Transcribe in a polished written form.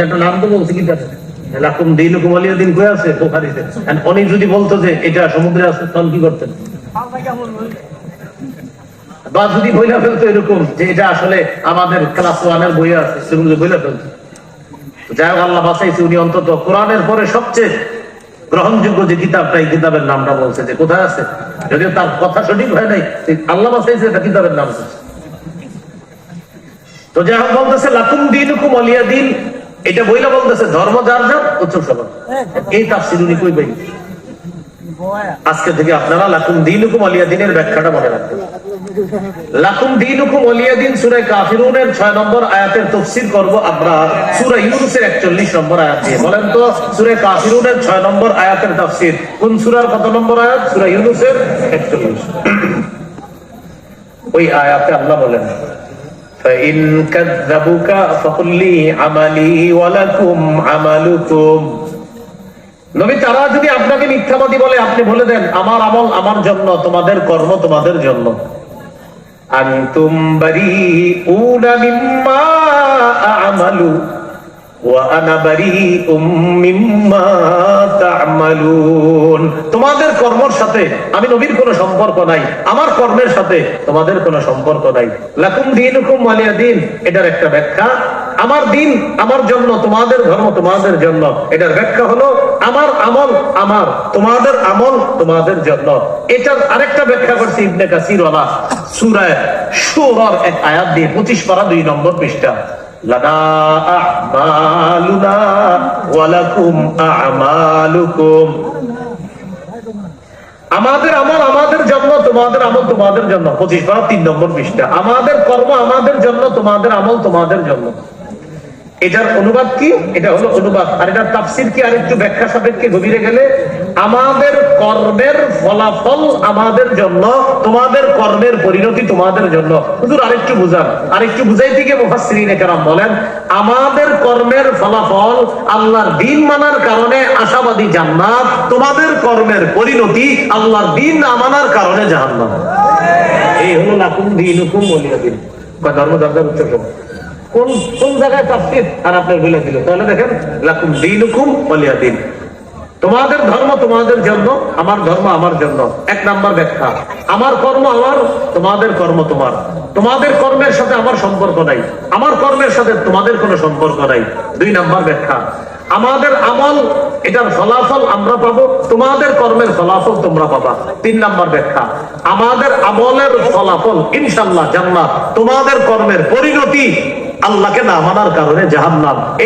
একটা নাম তো বলছে কি লাকুম দীনুকুম ওয়ালিয়া দিন কই আছে বুখারীতে। উনি যদি বলতো যে এটা সমুদ্রে আছে তখন কি করতেন? বা যদি বইলা ফেলতো এরকম যে এটা আসলে আমাদের ক্লাস 1 এর বই আছে, সেগুলো বইলা ফেলতো। যাই হোক, আল্লাহ বাঁচাইছে, উনি অন্তত কোরআনের পরে সবচেয়ে গ্রহণযোগ্য যে কিতাবটা, এই কিতাবের নামটা বলছে যে কোথায় আছে, যদিও তার কথা সঠিক হয় নাই, আল্লাহ বাঁচাইছে, এটা কিতাবের নাম। তো যাই হোক, বলতেছে লাকুম দীনুকুম ওয়ালিয়া দিন, এটা বইলা বলতেছে ধর্ম যার যার উৎসব সবার। এই তাফসীর উনি কই পাই? আজকে থেকে আপনারা লাকুম দীনুকুম ওয়ালিয়া দিনের ব্যাখ্যাটা মনে রাখবেন। লাকুম দীনুকুম ওয়ালিয়া দিন সূরা কাফিরুনের 6 নম্বর আয়াতের তাফসীর করব আমরা সূরা ইউনূসের 41 নম্বর আয়াত দিয়ে। বলেন তো সূরা কাফিরুনের 6 নম্বর আয়াতের তাফসীর কোন সূরার কত নম্বর আয়াত? সূরা ইউনূসের 41। ওই আয়াতে আল্লাহ বলেন فَإِن كَذَّبُوكَ فَقُل لِّي عَمَلِي وَلَكُمْ عَمَلُكُمْ। নবী, তারা যদি আপনাকে মিথ্যাবাদী বলে, আপনি বলে দেন আমার আমল আমার জন্য, তোমাদের কর্ম তোমাদের জন্য। আনতুম বারিউনা মিম্মা আ'মালু ওয়া আনা বারিউম মিম্মা তা'মালুন। তোমাদের কর্মের সাথে আমি নবীর কোনো সম্পর্ক নাই, আমার কর্মের সাথে তোমাদের কোনো সম্পর্ক নাই। লাকুম দীনুকুম ওয়ালিয়া দিন, এটার একটা ব্যাখ্যা আমার দিন আমার জন্য, তোমাদের ধর্ম তোমাদের জন্য। এটার ব্যাখ্যা হলো আমার আমল আমার, তোমাদের আমল তোমাদের জন্য। এটার আরেকটা ব্যাখ্যা করছে ইবনে কাসির ওয়ালা সূরা শুরার এক আয়াত দিয়ে, 25 পারা 2 নম্বর পৃষ্ঠা। লানা আ'মালুনা ওয়া লাকুম আ'মালুকুম। আমাদের আমল আমাদের জন্য, তোমাদের আমল তোমাদের জন্য। 25 পারা 3 নম্বর পৃষ্ঠা। আমাদের কর্ম আমাদের জন্য, তোমাদের আমল তোমাদের জন্য। এটার অনুবাদ কি? এটা হলো অনুবাদ। আর এটার তাফসীর কি? আরেকটু ব্যাখ্যা সাপেক্ষে গভীরে গেলে, আমাদের কর্মের ফলাফল আমাদের জন্য, তোমাদের কর্মের পরিণতি তোমাদের জন্য। হুজুর আরেকটু বুঝান। আরেকটু বুঝাইতে গিয়ে মুফাসসিরিনে কেরাম বলেন, আমাদের কর্মের ফলাফল আল্লাহর দ্বীন মানার কারণে আশাবাদী জান্নাত, তোমাদের কর্মের পরিণতি আল্লাহর দ্বীন না মানার কারণে জাহান্নাম। এই হলো লাকুম দীনুকুম ওয়ালিয়া দিন। ধর্ম দরকার উচ্চ কোন কোন জায়গায় তাফসীর আর আপনার বলে দিল। তাহলে দেখেন লাকুম দীনুকুম ওয়ালিয়া দিন, তোমাদের ধর্ম তোমাদের জন্য, আমার ধর্ম আমার জন্য। 1 নাম্বার ব্যাখ্যা, আমার কর্ম আমার, তোমাদের কর্ম তোমার। তোমাদের কর্মের সাথে আমার সম্পর্ক নাই, আমার কর্মের সাথে তোমাদের কোনো সম্পর্ক নাই। 2 নাম্বার ব্যাখ্যা, আমাদের আমল এটার ফলাফল আমরা পাবো, তোমাদের কর্মের ফলাফল তোমরা পাবা। 3 নাম্বার ব্যাখ্যা, আমাদের আমলের ফলাফল ইনশাআল্লাহ জান্নাত, তোমাদের কর্মের পরিণতি আল্লাহকে না মানার কারণে জাহান্নাম।